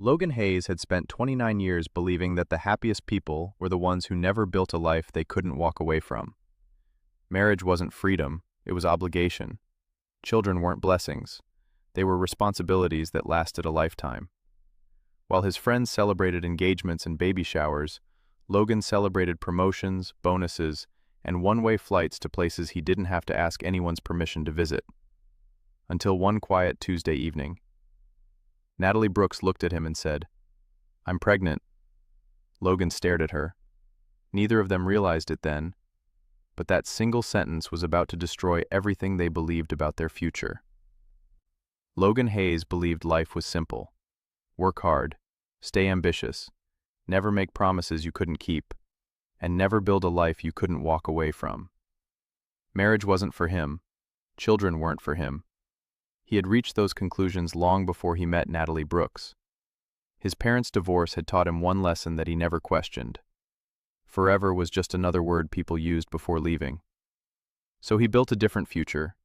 Logan Hayes had spent 29 years believing that the happiest people were the ones who never built a life they couldn't walk away from. Marriage wasn't freedom, it was obligation. Children weren't blessings, they were responsibilities that lasted a lifetime. While his friends celebrated engagements and baby showers, Logan celebrated promotions, bonuses, and one-way flights to places he didn't have to ask anyone's permission to visit. Until one quiet Tuesday evening. Natalie Brooks looked at him and said, "I'm pregnant." Logan stared at her. Neither of them realized it then, but that single sentence was about to destroy everything they believed about their future. Logan Hayes believed life was simple. Work hard, stay ambitious, never make promises you couldn't keep, and never build a life you couldn't walk away from. Marriage wasn't for him. Children weren't for him. He had reached those conclusions long before he met Natalie Brooks. His parents' divorce had taught him one lesson that he never questioned. Forever was just another word people used before leaving. So he built a different future,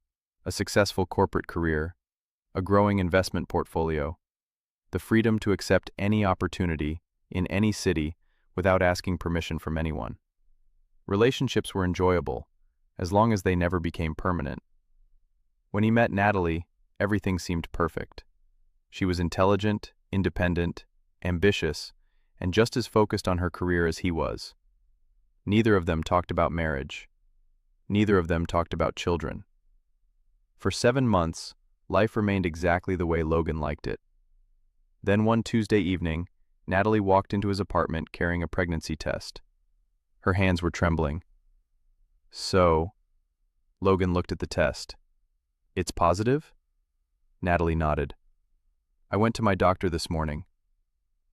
a successful corporate career, a growing investment portfolio, the freedom to accept any opportunity in any city without asking permission from anyone. Relationships were enjoyable, as long as they never became permanent. When he met Natalie, everything seemed perfect. She was intelligent, independent, ambitious, and just as focused on her career as he was. Neither of them talked about marriage. Neither of them talked about children. For 7 months, life remained exactly the way Logan liked it. Then one Tuesday evening, Natalie walked into his apartment carrying a pregnancy test. Her hands were trembling. "So," Logan looked at the test. "It's positive?" Natalie nodded. "I went to my doctor this morning."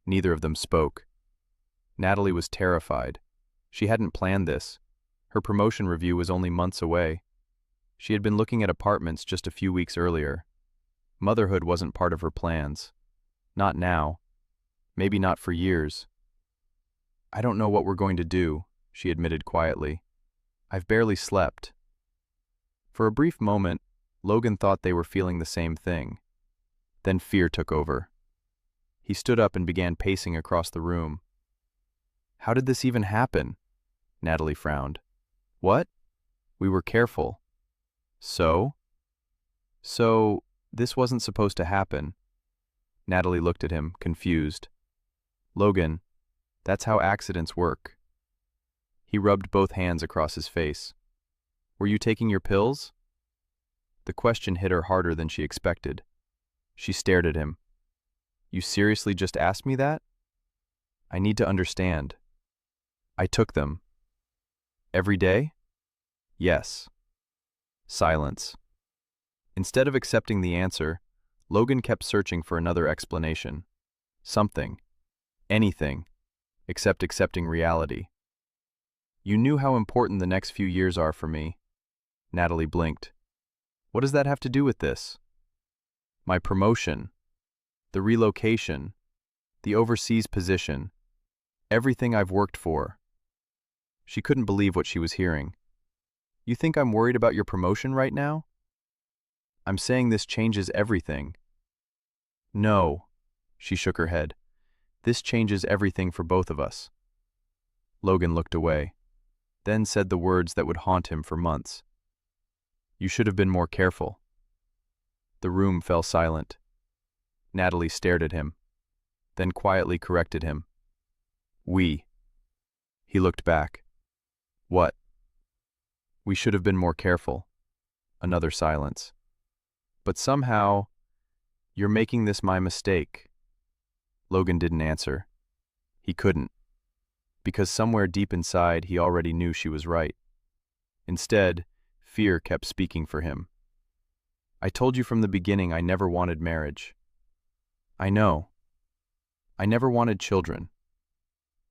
Neither of them spoke. Natalie was terrified. She hadn't planned this. Her promotion review was only months away. She had been looking at apartments just a few weeks earlier. Motherhood wasn't part of her plans. Not now. Maybe not for years. "I don't know what we're going to do," she admitted quietly. "I've barely slept." For a brief moment, Logan thought they were feeling the same thing. Then fear took over. He stood up and began pacing across the room. "How did this even happen?" Natalie frowned. "What? We were careful." So? "So, this wasn't supposed to happen." Natalie looked at him, confused. "Logan, that's how accidents work." He rubbed both hands across his face. "Were you taking your pills?" The question hit her harder than she expected. She stared at him. "You seriously just asked me that?" "I need to understand." "I took them." "Every day?" "Yes." Silence. Instead of accepting the answer, Logan kept searching for another explanation. Something. Anything. Except accepting reality. "You knew how important the next few years are for me." Natalie blinked. "What does that have to do with this?" "My promotion. The relocation. The overseas position. Everything I've worked for." She couldn't believe what she was hearing. "You think I'm worried about your promotion right now?" "I'm saying this changes everything." "No." She shook her head. "This changes everything for both of us." Logan looked away, then said the words that would haunt him for months. "You should have been more careful." The room fell silent. Natalie stared at him, then quietly corrected him. "We." He looked back. "What?" "We should have been more careful." Another silence. "But somehow, you're making this my mistake." Logan didn't answer. He couldn't. Because somewhere deep inside he already knew she was right. Instead, fear kept speaking for him. "I told you from the beginning I never wanted marriage." "I know." "I never wanted children."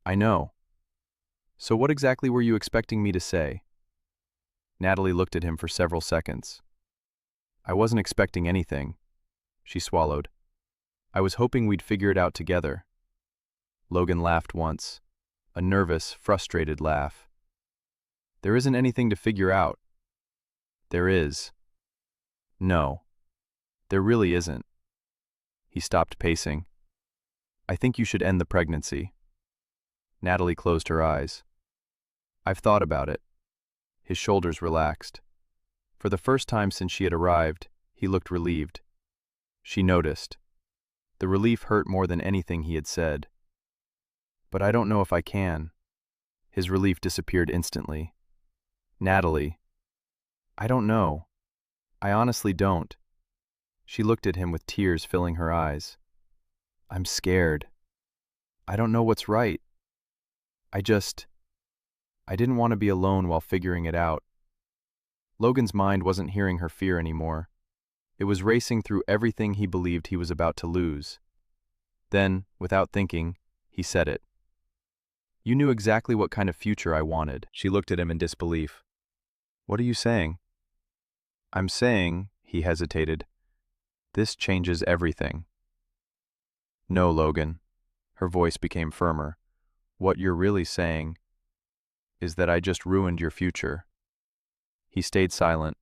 "I know." "So what exactly were you expecting me to say?" Natalie looked at him for several seconds. "I wasn't expecting anything." She swallowed. "I was hoping we'd figure it out together." Logan laughed once, a nervous, frustrated laugh. "There isn't anything to figure out." "There is." "No. There really isn't." He stopped pacing. I think you should end the pregnancy. Natalie closed her eyes. I've thought about it. His shoulders relaxed. For the first time since she had arrived, he looked relieved. She noticed. The relief hurt more than anything he had said. But I don't know if I can. His relief disappeared instantly. Natalie. I don't know. I honestly don't. She looked at him with tears filling her eyes. I'm scared. I don't know what's right. I didn't want to be alone while figuring it out. Logan's mind wasn't hearing her fear anymore. It was racing through everything he believed he was about to lose. Then, without thinking, he said it. You knew exactly what kind of future I wanted. She looked at him in disbelief. What are you saying? I'm saying, he hesitated, this changes everything. No, Logan. Her voice became firmer. What you're really saying is that I just ruined your future. He stayed silent.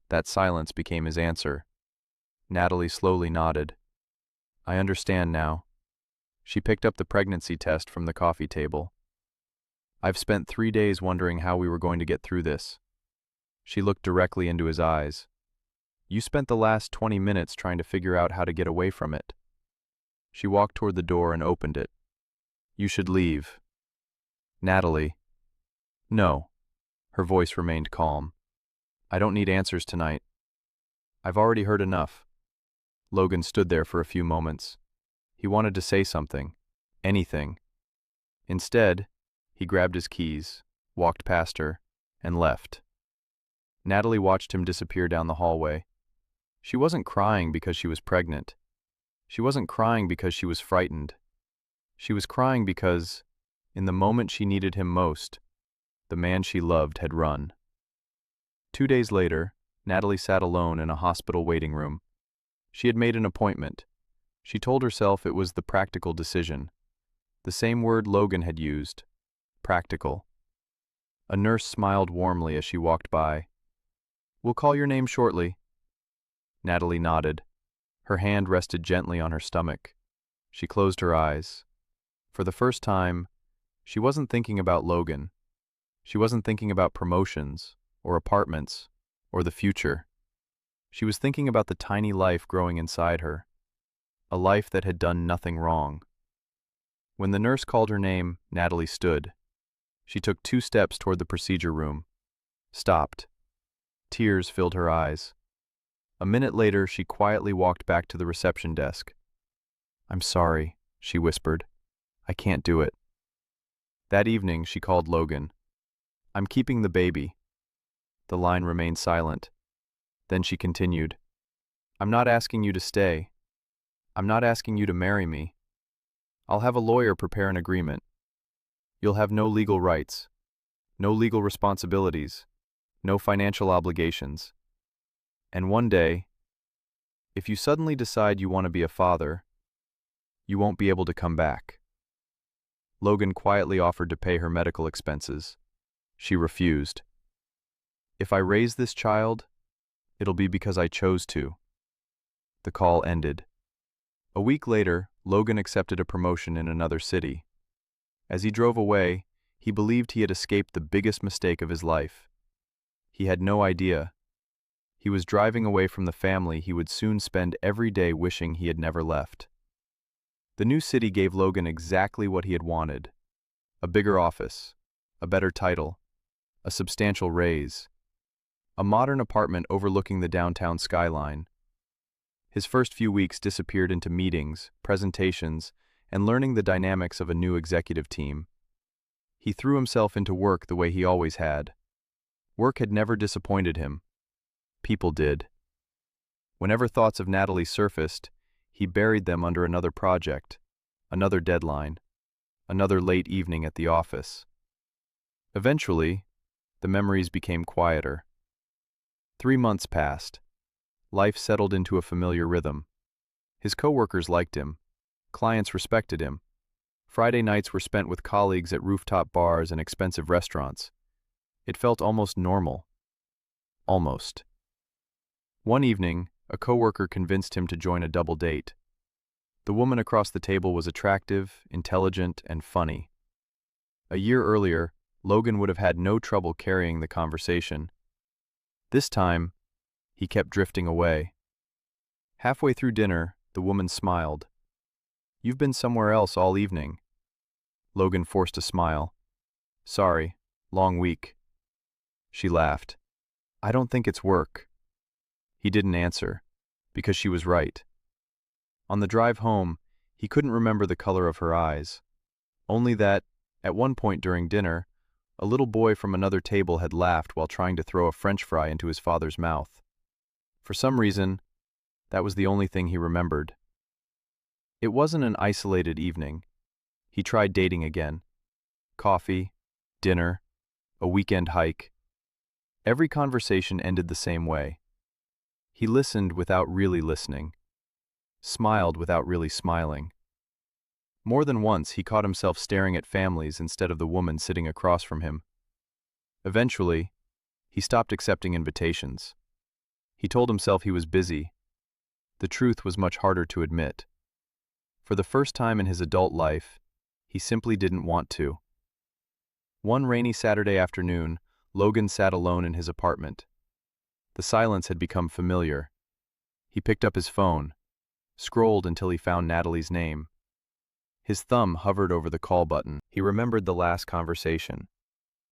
That silence became his answer. Natalie slowly nodded. I understand now. She picked up the pregnancy test from the coffee table. I've spent 3 days wondering how we were going to get through this. She looked directly into his eyes. You spent the last 20 minutes trying to figure out how to get away from it. She walked toward the door and opened it. You should leave. Natalie. No. Her voice remained calm. I don't need answers tonight. I've already heard enough. Logan stood there for a few moments. He wanted to say something. Anything. Instead, he grabbed his keys, walked past her, and left. Natalie watched him disappear down the hallway. She wasn't crying because she was pregnant. She wasn't crying because she was frightened. She was crying because, in the moment she needed him most, the man she loved had run. 2 days later, Natalie sat alone in a hospital waiting room. She had made an appointment. She told herself it was the practical decision. The same word Logan had used. Practical. A nurse smiled warmly as she walked by. We'll call your name shortly. Natalie nodded. Her hand rested gently on her stomach. She closed her eyes. For the first time, she wasn't thinking about Logan. She wasn't thinking about promotions, or apartments, or the future. She was thinking about the tiny life growing inside her. A life that had done nothing wrong. When the nurse called her name, Natalie stood. She took 2 steps toward the procedure room. Stopped. Tears filled her eyes. A minute later, she quietly walked back to the reception desk. I'm sorry, she whispered. I can't do it. That evening, she called Logan. I'm keeping the baby. The line remained silent. Then she continued. I'm not asking you to stay. I'm not asking you to marry me. I'll have a lawyer prepare an agreement. You'll have no legal rights, no legal responsibilities, no financial obligations. And one day, if you suddenly decide you want to be a father, you won't be able to come back. Logan quietly offered to pay her medical expenses. She refused. If I raise this child, it'll be because I chose to. The call ended. A week later, Logan accepted a promotion in another city. As he drove away, he believed he had escaped the biggest mistake of his life. He had no idea. He was driving away from the family he would soon spend every day wishing he had never left. The new city gave Logan exactly what he had wanted. A bigger office, a better title, a substantial raise, a modern apartment overlooking the downtown skyline. His first few weeks disappeared into meetings, presentations, and learning the dynamics of a new executive team. He threw himself into work the way he always had. Work had never disappointed him. People did. Whenever thoughts of Natalie surfaced, he buried them under another project, another deadline, another late evening at the office. Eventually, the memories became quieter. 3 months passed. Life settled into a familiar rhythm. His coworkers liked him. Clients respected him. Friday nights were spent with colleagues at rooftop bars and expensive restaurants. It felt almost normal. Almost. One evening, a coworker convinced him to join a double date. The woman across the table was attractive, intelligent, and funny. A year earlier, Logan would have had no trouble carrying the conversation. This time, he kept drifting away. Halfway through dinner, the woman smiled. "You've been somewhere else all evening." Logan forced a smile. "Sorry, long week." She laughed. "I don't think it's work." He didn't answer, because she was right. On the drive home, he couldn't remember the color of her eyes, only that, at one point during dinner, a little boy from another table had laughed while trying to throw a French fry into his father's mouth. For some reason, that was the only thing he remembered. It wasn't an isolated evening. He tried dating again. Coffee, dinner, a weekend hike. Every conversation ended the same way. He listened without really listening, smiled without really smiling. More than once, he caught himself staring at families instead of the woman sitting across from him. Eventually, he stopped accepting invitations. He told himself he was busy. The truth was much harder to admit. For the first time in his adult life, he simply didn't want to. One rainy Saturday afternoon, Logan sat alone in his apartment. The silence had become familiar. He picked up his phone, scrolled until he found Natalie's name. His thumb hovered over the call button. He remembered the last conversation,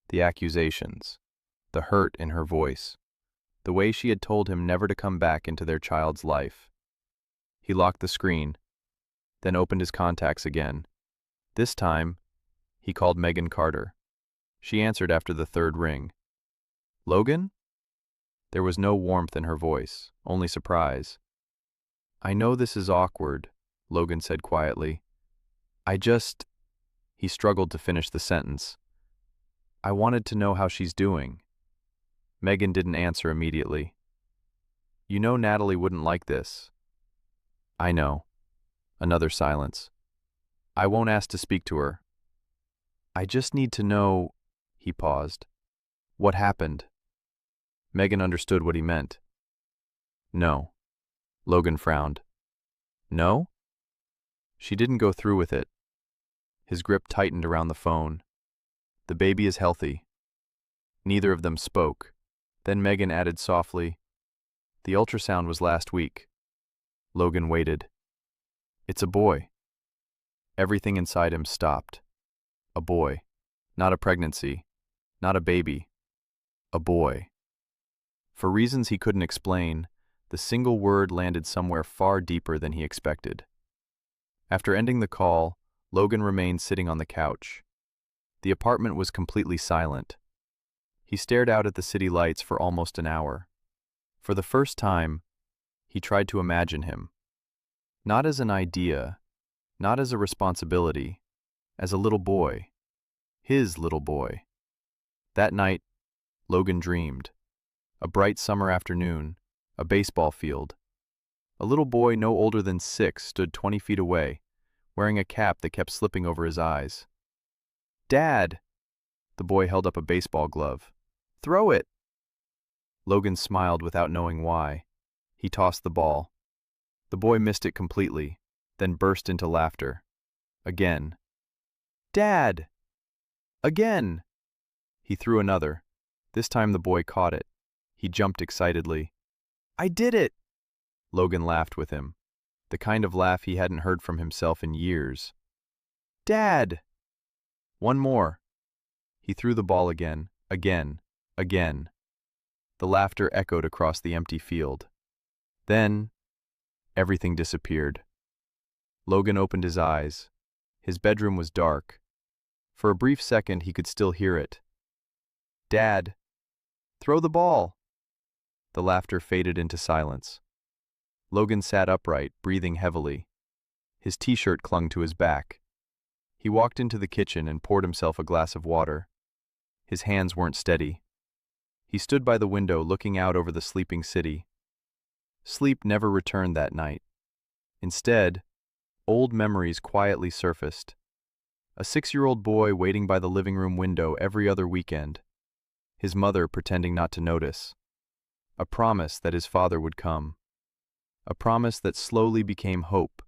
the accusations, the hurt in her voice, the way she had told him never to come back into their child's life. He locked the screen, then opened his contacts again. This time, he called Megan Carter. She answered after the third ring. "Logan?" There was no warmth in her voice, only surprise. "I know this is awkward," Logan said quietly. He struggled to finish the sentence. "I wanted to know how she's doing." Megan didn't answer immediately. "You know Natalie wouldn't like this." "I know." Another silence. "I won't ask to speak to her." "I just need to know," he paused. "What happened?" Megan understood what he meant. "No." Logan frowned. "No?" "She didn't go through with it." His grip tightened around the phone. "The baby is healthy." Neither of them spoke. Then Megan added softly, "The ultrasound was last week." Logan waited. "It's a boy." Everything inside him stopped. A boy. Not a pregnancy. Not a baby. A boy. For reasons he couldn't explain, the single word landed somewhere far deeper than he expected. After ending the call, Logan remained sitting on the couch. The apartment was completely silent. He stared out at the city lights for almost an hour. For the first time, he tried to imagine him. Not as an idea, not as a responsibility, as a little boy. His little boy. That night, Logan dreamed. A bright summer afternoon, a baseball field. A little boy no older than 6 stood 20 feet away, wearing a cap that kept slipping over his eyes. "Dad!" The boy held up a baseball glove. "Throw it!" Logan smiled without knowing why. He tossed the ball. The boy missed it completely, then burst into laughter. Again. "Dad! Again!" He threw another. This time the boy caught it. He jumped excitedly. "I did it!" Logan laughed with him, the kind of laugh he hadn't heard from himself in years. "Dad!" "One more." He threw the ball again, again. The laughter echoed across the empty field. Then, everything disappeared. Logan opened his eyes. His bedroom was dark. For a brief second, he could still hear it. "Dad! Throw the ball!" The laughter faded into silence. Logan sat upright, breathing heavily. His t-shirt clung to his back. He walked into the kitchen and poured himself a glass of water. His hands weren't steady. He stood by the window looking out over the sleeping city. Sleep never returned that night. Instead, old memories quietly surfaced. A 6-year-old boy waiting by the living room window every other weekend. His mother pretending not to notice. A promise that his father would come. A promise that slowly became hope.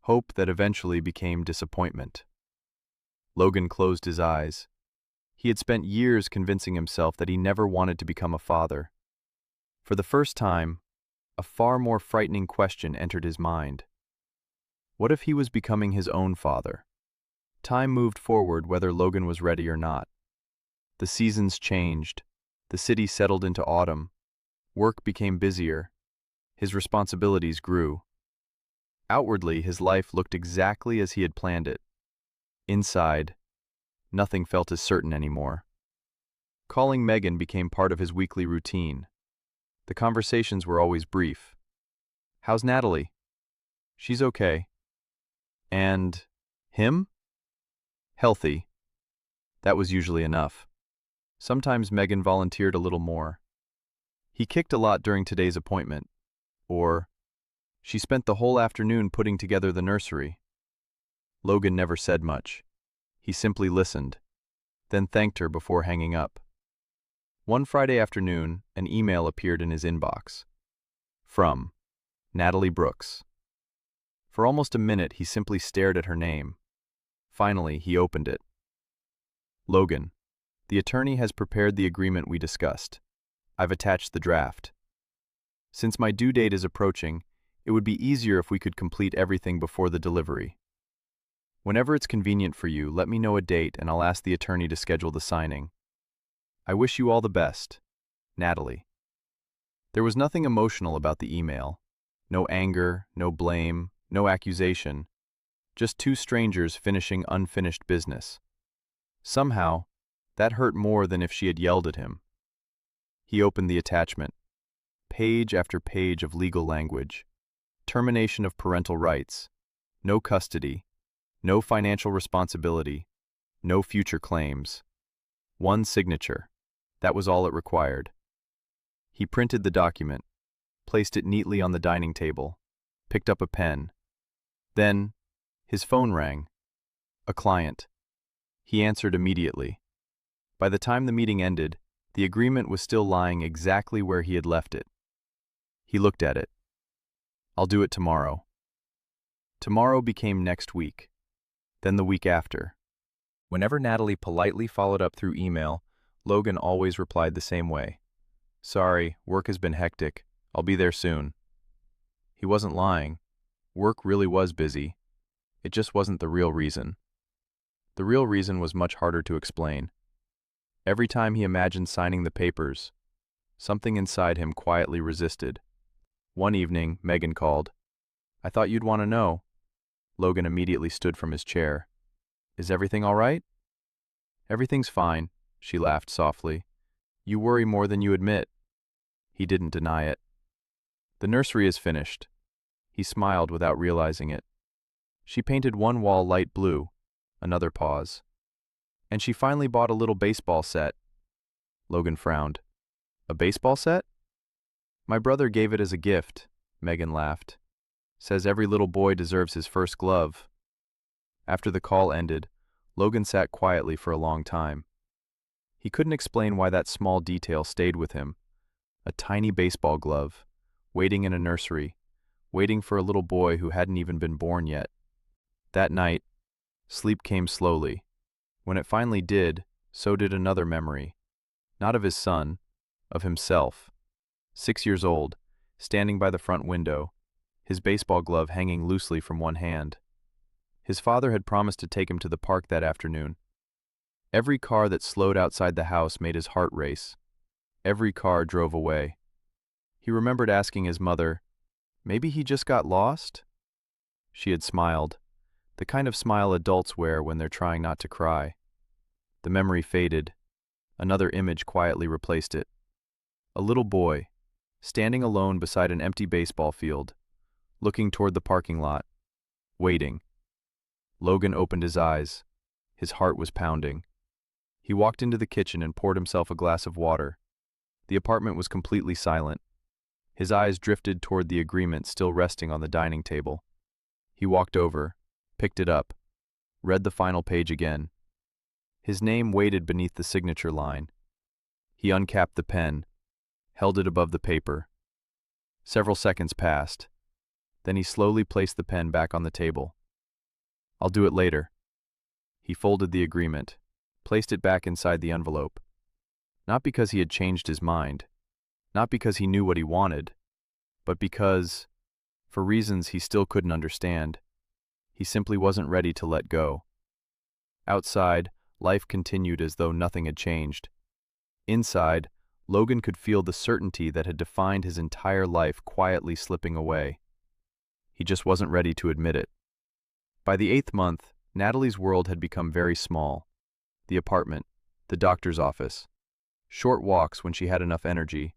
hope that eventually became disappointment. Logan closed his eyes. He had spent years convincing himself that he never wanted to become a father. For the first time, a far more frightening question entered his mind. What if he was becoming his own father? Time moved forward whether Logan was ready or not. The seasons changed. The city settled into autumn. Work became busier. His responsibilities grew. Outwardly, his life looked exactly as he had planned it. Inside, nothing felt as certain anymore. Calling Megan became part of his weekly routine. The conversations were always brief. "How's Natalie?" "She's okay." "And him?" "Healthy." That was usually enough. Sometimes Megan volunteered a little more. "He kicked a lot during today's appointment." Or, "She spent the whole afternoon putting together the nursery." Logan never said much. He simply listened, then thanked her before hanging up. One Friday afternoon, an email appeared in his inbox. From Natalie Brooks. For almost a minute, he simply stared at her name. Finally, he opened it. "Logan, the attorney has prepared the agreement we discussed. I've attached the draft. Since my due date is approaching, it would be easier if we could complete everything before the delivery. Whenever it's convenient for you, let me know a date and I'll ask the attorney to schedule the signing. I wish you all the best. Natalie." There was nothing emotional about the email. No anger, no blame, no accusation. Just two strangers finishing unfinished business. Somehow, that hurt more than if she had yelled at him. He opened the attachment. Page after page of legal language. Termination of parental rights. No custody. No financial responsibility. No future claims. One signature. That was all it required. He printed the document, placed it neatly on the dining table, picked up a pen. Then, his phone rang. A client. He answered immediately. By the time the meeting ended, the agreement was still lying exactly where he had left it. He looked at it. "I'll do it tomorrow." Tomorrow became next week, then the week after. Whenever Natalie politely followed up through email, Logan always replied the same way. "Sorry, work has been hectic. I'll be there soon." He wasn't lying. Work really was busy. It just wasn't the real reason. The real reason was much harder to explain. Every time he imagined signing the papers, something inside him quietly resisted. One evening, Megan called. "I thought you'd want to know." Logan immediately stood from his chair. "Is everything all right?" "Everything's fine," she laughed softly. "You worry more than you admit." He didn't deny it. "The nursery is finished." He smiled without realizing it. "She painted one wall light blue." Another pause. "And she finally bought a little baseball set." Logan frowned. "A baseball set?" "My brother gave it as a gift," Megan laughed. "Says every little boy deserves his first glove." After the call ended, Logan sat quietly for a long time. He couldn't explain why that small detail stayed with him. A tiny baseball glove, waiting in a nursery, waiting for a little boy who hadn't even been born yet. That night, sleep came slowly. When it finally did, so did another memory. Not of his son, of himself. 6 years old, standing by the front window, his baseball glove hanging loosely from one hand. His father had promised to take him to the park that afternoon. Every car that slowed outside the house made his heart race. Every car drove away. He remembered asking his mother, "Maybe he just got lost?" She had smiled, the kind of smile adults wear when they're trying not to cry. The memory faded. Another image quietly replaced it. A little boy, standing alone beside an empty baseball field, looking toward the parking lot, waiting. Logan opened his eyes. His heart was pounding. He walked into the kitchen and poured himself a glass of water. The apartment was completely silent. His eyes drifted toward the agreement still resting on the dining table. He walked over, picked it up, read the final page again. His name waited beneath the signature line. He uncapped the pen, held it above the paper. Several seconds passed. Then he slowly placed the pen back on the table. I'll do it later. He folded the agreement, placed it back inside the envelope. Not because he had changed his mind, not because he knew what he wanted, but because, for reasons he still couldn't understand, he simply wasn't ready to let go. Outside, life continued as though nothing had changed. Inside, Logan could feel the certainty that had defined his entire life quietly slipping away. He just wasn't ready to admit it. By the 8th month, Natalie's world had become very small. The apartment, the doctor's office, short walks when she had enough energy,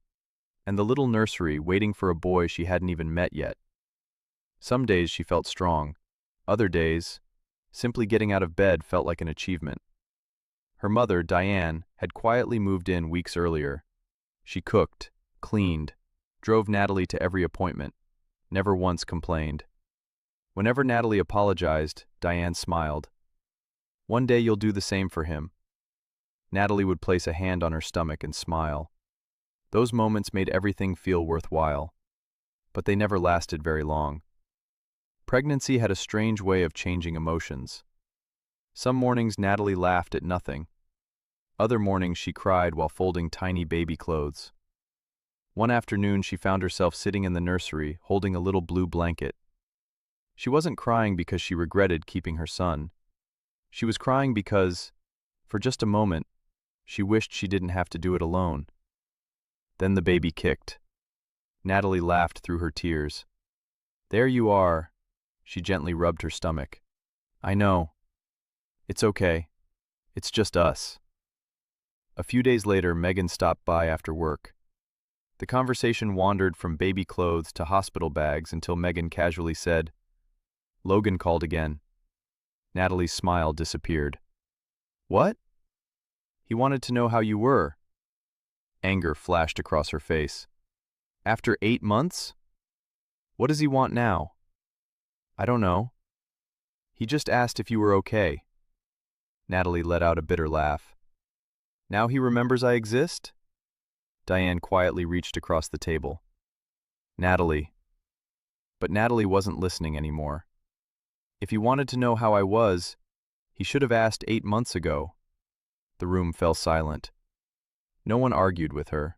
and the little nursery waiting for a boy she hadn't even met yet. Some days she felt strong. Other days, simply getting out of bed felt like an achievement. Her mother, Diane, had quietly moved in weeks earlier. She cooked, cleaned, drove Natalie to every appointment, never once complained. Whenever Natalie apologized, Diane smiled. "One day you'll do the same for him." Natalie would place a hand on her stomach and smile. Those moments made everything feel worthwhile. But they never lasted very long. Pregnancy had a strange way of changing emotions. Some mornings Natalie laughed at nothing. Other mornings she cried while folding tiny baby clothes. One afternoon she found herself sitting in the nursery holding a little blue blanket. She wasn't crying because she regretted keeping her son. She was crying because, for just a moment, she wished she didn't have to do it alone. Then the baby kicked. Natalie laughed through her tears. "There you are." She gently rubbed her stomach. "I know. It's okay. It's just us." A few days later, Megan stopped by after work. The conversation wandered from baby clothes to hospital bags until Megan casually said, "Logan called again." Natalie's smile disappeared. "What?" "He wanted to know how you were." Anger flashed across her face. "After 8 months? What does he want now?" "I don't know. He just asked if you were okay." Natalie let out a bitter laugh. "Now he remembers I exist?" Diane quietly reached across the table. "Natalie." But Natalie wasn't listening anymore. "If he wanted to know how I was, he should have asked 8 months ago." The room fell silent. No one argued with her.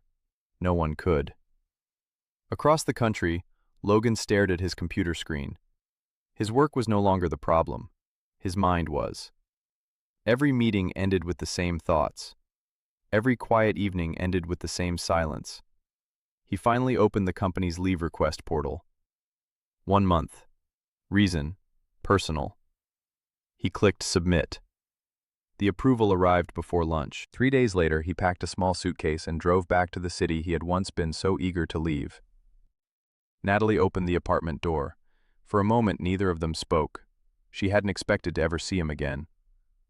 No one could. Across the country, Logan stared at his computer screen. His work was no longer the problem. His mind was. Every meeting ended with the same thoughts. Every quiet evening ended with the same silence. He finally opened the company's leave request portal. 1 month. Reason: personal. He clicked submit. The approval arrived before lunch. 3 days later, he packed a small suitcase and drove back to the city he had once been so eager to leave. Natalie opened the apartment door. For a moment, neither of them spoke. She hadn't expected to ever see him again.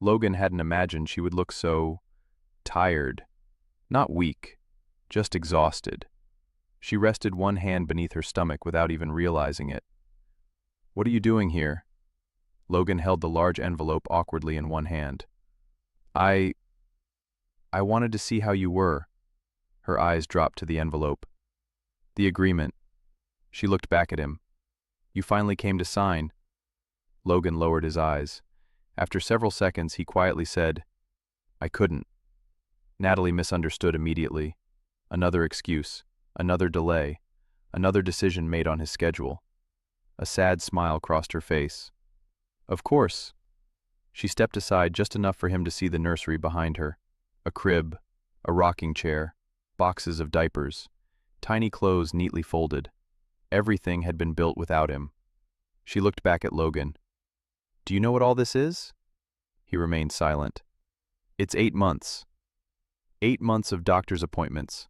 Logan hadn't imagined she would look so tired. Not weak, just exhausted. She rested one hand beneath her stomach without even realizing it. "What are you doing here?" Logan held the large envelope awkwardly in one hand. I wanted to see how you were." Her eyes dropped to the envelope. "The agreement." She looked back at him. "You finally came to sign." Logan lowered his eyes. After several seconds, he quietly said, "I couldn't." Natalie misunderstood immediately. Another excuse, another delay, another decision made on his schedule. A sad smile crossed her face. "Of course." She stepped aside just enough for him to see the nursery behind her. A crib, a rocking chair, boxes of diapers, tiny clothes neatly folded. Everything had been built without him. She looked back at Logan. "Do you know what all this is?" He remained silent. "It's 8 months. 8 months of doctor's appointments.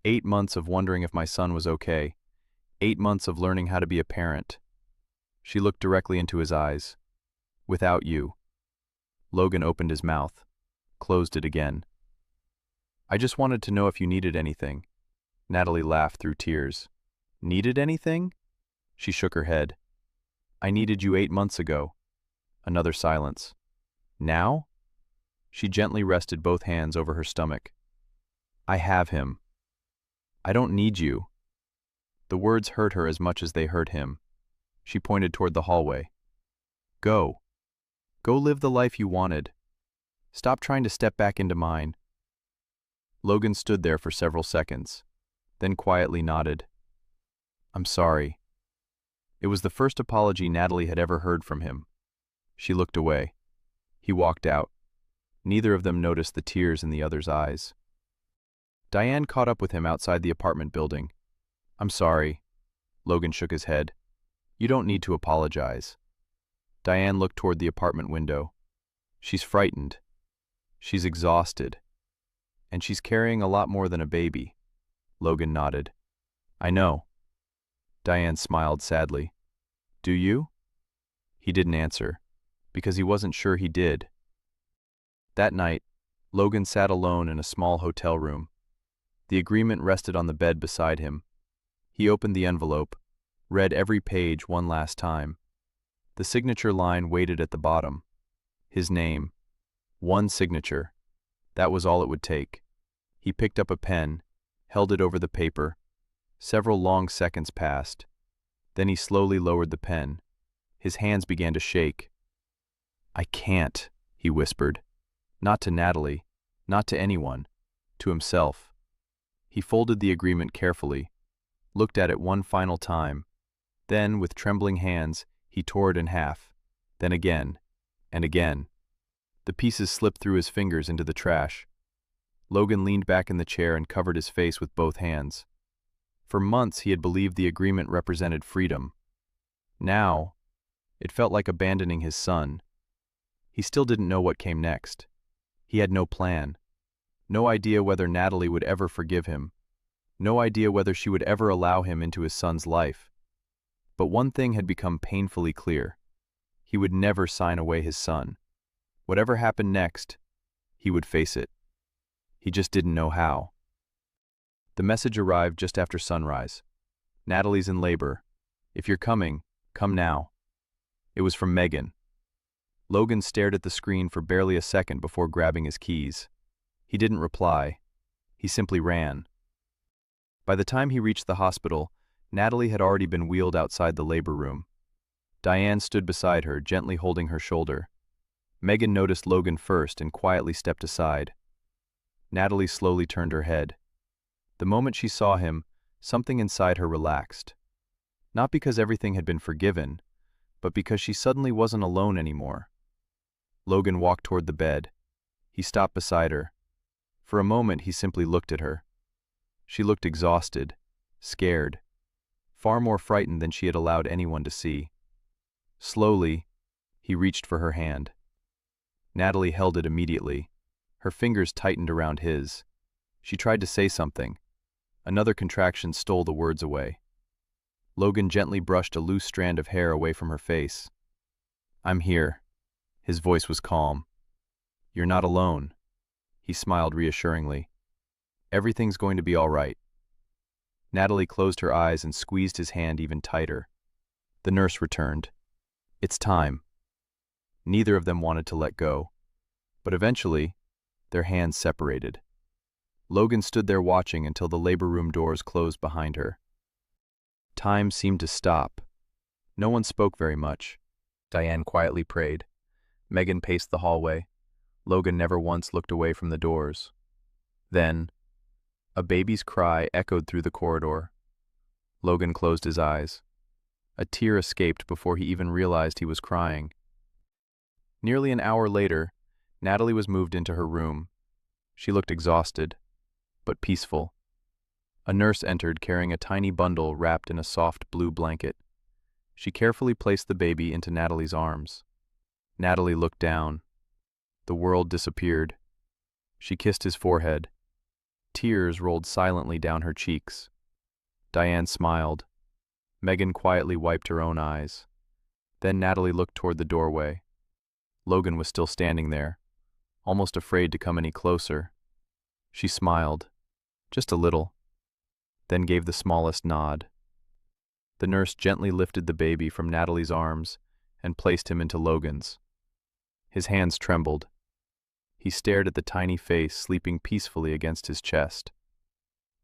8 months of wondering if my son was okay. 8 months of learning how to be a parent." She looked directly into his eyes. "Without you." Logan opened his mouth, closed it again. "I just wanted to know if you needed anything." Natalie laughed through tears. "Needed anything?" She shook her head. "I needed you 8 months ago." Another silence. "Now?" She gently rested both hands over her stomach. "I have him. I don't need you." The words hurt her as much as they hurt him. She pointed toward the hallway. "Go." Go live the life you wanted. Stop trying to step back into mine." Logan stood there for several seconds, then quietly nodded. "I'm sorry." It was the first apology Natalie had ever heard from him. She looked away. He walked out. Neither of them noticed the tears in the other's eyes. Diane caught up with him outside the apartment building. "I'm sorry." Logan shook his head. "You don't need to apologize." Diane looked toward the apartment window. "She's frightened. She's exhausted. And she's carrying a lot more than a baby." Logan nodded. "I know." Diane smiled sadly. "Do you?" He didn't answer, because he wasn't sure he did. That night, Logan sat alone in a small hotel room. The agreement rested on the bed beside him. He opened the envelope, read every page one last time. The signature line waited at the bottom. His name. One signature. That was all it would take. He picked up a pen, held it over the paper. Several long seconds passed. Then he slowly lowered the pen. His hands began to shake. "I can't," he whispered. Not to Natalie, not to anyone, to himself. He folded the agreement carefully, looked at it one final time. Then, with trembling hands, he tore it in half. Then again, and again. The pieces slipped through his fingers into the trash. Logan leaned back in the chair and covered his face with both hands. For months he had believed the agreement represented freedom. Now, it felt like abandoning his son. He still didn't know what came next. He had no plan. No idea whether Natalie would ever forgive him. No idea whether she would ever allow him into his son's life. But one thing had become painfully clear. He would never sign away his son. Whatever happened next, he would face it. He just didn't know how. The message arrived just after sunrise. "Natalie's in labor. If you're coming, come now." It was from Megan. Logan stared at the screen for barely a second before grabbing his keys. He didn't reply. He simply ran. By the time he reached the hospital, Natalie had already been wheeled outside the labor room. Diane stood beside her, gently holding her shoulder. Megan noticed Logan first and quietly stepped aside. Natalie slowly turned her head. The moment she saw him, something inside her relaxed. Not because everything had been forgiven, but because she suddenly wasn't alone anymore. Logan walked toward the bed. He stopped beside her. For a moment, he simply looked at her. She looked exhausted, scared, far more frightened than she had allowed anyone to see. Slowly, he reached for her hand. Natalie held it immediately. Her fingers tightened around his. She tried to say something. Another contraction stole the words away. Logan gently brushed a loose strand of hair away from her face. "I'm here." His voice was calm. "You're not alone." He smiled reassuringly. "Everything's going to be all right." Natalie closed her eyes and squeezed his hand even tighter. The nurse returned. "It's time." Neither of them wanted to let go. But eventually, their hands separated. Logan stood there watching until the labor room doors closed behind her. Time seemed to stop. No one spoke very much. Diane quietly prayed. Megan paced the hallway. Logan never once looked away from the doors. Then, a baby's cry echoed through the corridor. Logan closed his eyes. A tear escaped before he even realized he was crying. Nearly an hour later, Natalie was moved into her room. She looked exhausted, but peaceful. A nurse entered carrying a tiny bundle wrapped in a soft blue blanket. She carefully placed the baby into Natalie's arms. Natalie looked down. The world disappeared. She kissed his forehead. Tears rolled silently down her cheeks. Diane smiled. Megan quietly wiped her own eyes. Then Natalie looked toward the doorway. Logan was still standing there, almost afraid to come any closer. She smiled, just a little, then gave the smallest nod. The nurse gently lifted the baby from Natalie's arms and placed him into Logan's. His hands trembled. He stared at the tiny face sleeping peacefully against his chest.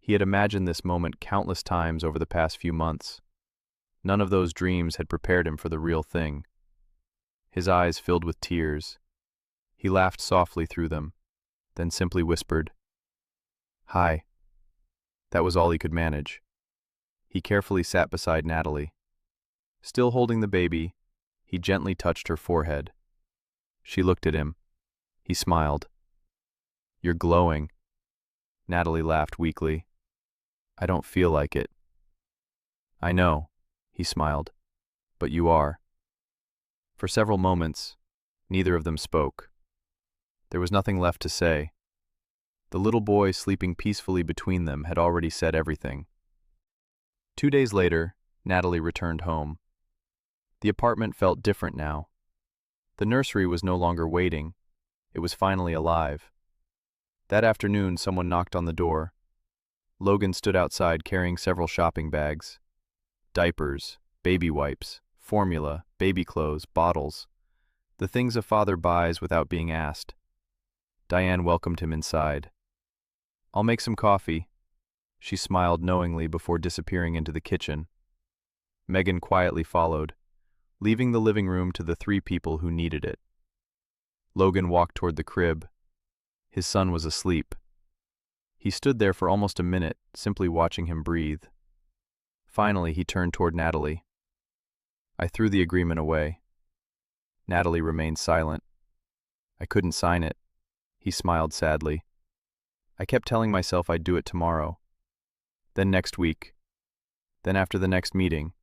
He had imagined this moment countless times over the past few months. None of those dreams had prepared him for the real thing. His eyes filled with tears. He laughed softly through them, then simply whispered, "Hi." That was all he could manage. He carefully sat beside Natalie. Still holding the baby, he gently touched her forehead. She looked at him. He smiled. "You're glowing." Natalie laughed weakly. "I don't feel like it." "I know," he smiled, "but you are." For several moments, neither of them spoke. There was nothing left to say. The little boy sleeping peacefully between them had already said everything. 2 days later, Natalie returned home. The apartment felt different now. The nursery was no longer waiting. It was finally alive. That afternoon, someone knocked on the door. Logan stood outside carrying several shopping bags. Diapers, baby wipes, formula, baby clothes, bottles. The things a father buys without being asked. Diane welcomed him inside. "I'll make some coffee." She smiled knowingly before disappearing into the kitchen. Megan quietly followed, leaving the living room to the 3 people who needed it. Logan walked toward the crib. His son was asleep. He stood there for almost a minute, simply watching him breathe. Finally, he turned toward Natalie. "I threw the agreement away." Natalie remained silent. "I couldn't sign it." He smiled sadly. "I kept telling myself I'd do it tomorrow. Then next week. Then after the next meeting.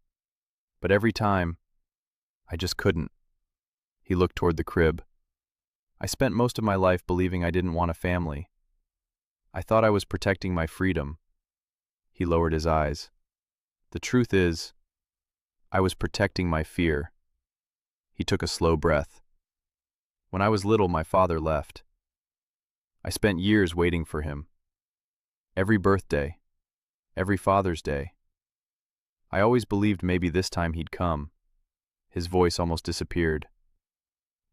But every time, I just couldn't." He looked toward the crib. "I spent most of my life believing I didn't want a family. I thought I was protecting my freedom." He lowered his eyes. "The truth is, I was protecting my fear." He took a slow breath. "When I was little, my father left. I spent years waiting for him. Every birthday, every Father's Day. I always believed maybe this time he'd come." His voice almost disappeared.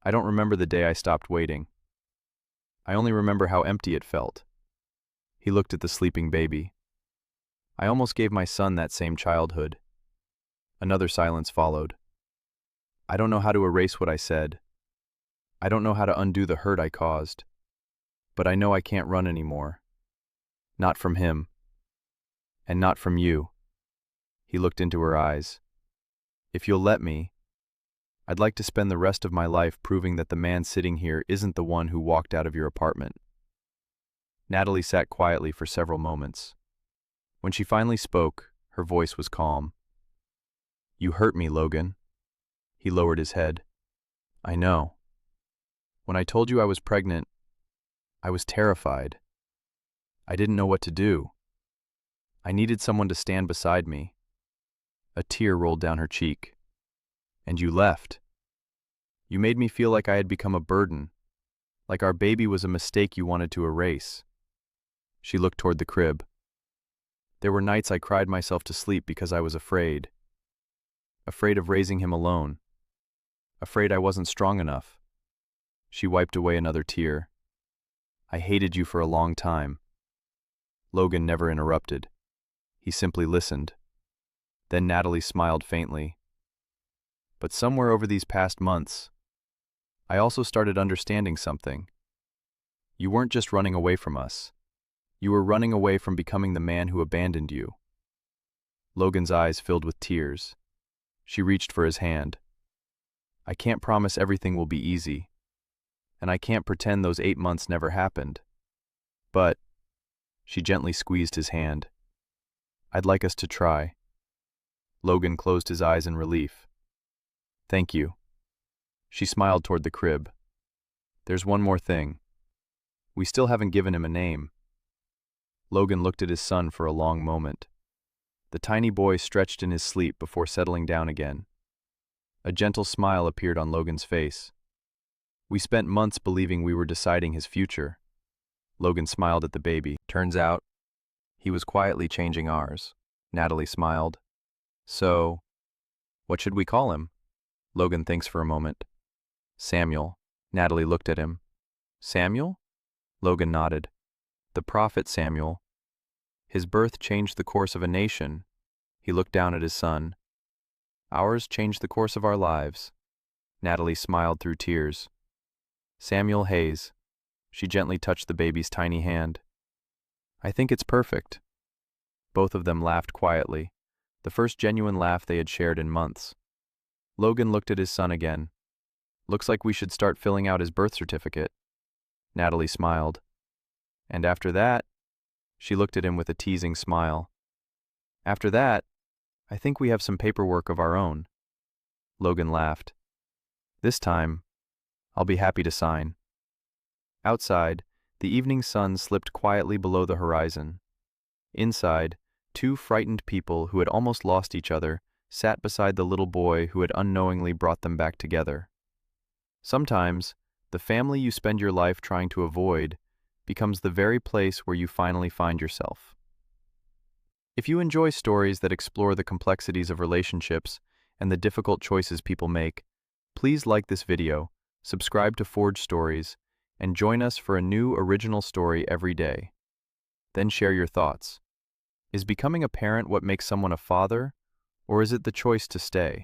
"I don't remember the day I stopped waiting. I only remember how empty it felt." He looked at the sleeping baby. "I almost gave my son that same childhood." Another silence followed. "I don't know how to erase what I said. I don't know how to undo the hurt I caused. But I know I can't run anymore. Not from him. And not from you." He looked into her eyes. "If you'll let me, I'd like to spend the rest of my life proving that the man sitting here isn't the one who walked out of your apartment." Natalie sat quietly for several moments. When she finally spoke, her voice was calm. "You hurt me, Logan." He lowered his head. "I know. When I told you I was pregnant, I was terrified. I didn't know what to do. I needed someone to stand beside me." A tear rolled down her cheek. "And you left. You made me feel like I had become a burden, like our baby was a mistake you wanted to erase." She looked toward the crib. "There were nights I cried myself to sleep because I was afraid. Afraid of raising him alone. Afraid I wasn't strong enough." She wiped away another tear. "I hated you for a long time." Logan never interrupted. He simply listened. Then Natalie smiled faintly. "But somewhere over these past months, I also started understanding something. You weren't just running away from us. You were running away from becoming the man who abandoned you." Logan's eyes filled with tears. She reached for his hand. "I can't promise everything will be easy. And I can't pretend those 8 months never happened. But," she gently squeezed his hand, "I'd like us to try." Logan closed his eyes in relief. "Thank you." She smiled toward the crib. "There's one more thing. We still haven't given him a name." Logan looked at his son for a long moment. The tiny boy stretched in his sleep before settling down again. A gentle smile appeared on Logan's face. "We spent months believing we were deciding his future." Logan smiled at the baby. "Turns out, he was quietly changing ours." Natalie smiled. "So, what should we call him?" Logan thinks for a moment. "Samuel." Natalie looked at him. "Samuel?" Logan nodded. "The prophet Samuel. His birth changed the course of a nation." He looked down at his son. "Ours changed the course of our lives." Natalie smiled through tears. Samuel Hayes. She gently touched the baby's tiny hand. I think it's perfect. Both of them laughed quietly, the first genuine laugh they had shared in months. Logan looked at his son again. Looks like we should start filling out his birth certificate. Natalie smiled. And after that, she looked at him with a teasing smile. After that, I think we have some paperwork of our own. Logan laughed. This time, I'll be happy to sign. Outside, the evening sun slipped quietly below the horizon. Inside, two frightened people who had almost lost each other sat beside the little boy who had unknowingly brought them back together. Sometimes, the family you spend your life trying to avoid becomes the very place where you finally find yourself. If you enjoy stories that explore the complexities of relationships and the difficult choices people make, please like this video, subscribe to Forge Stories, and join us for a new original story every day. Then share your thoughts. Is becoming a parent what makes someone a father, or is it the choice to stay?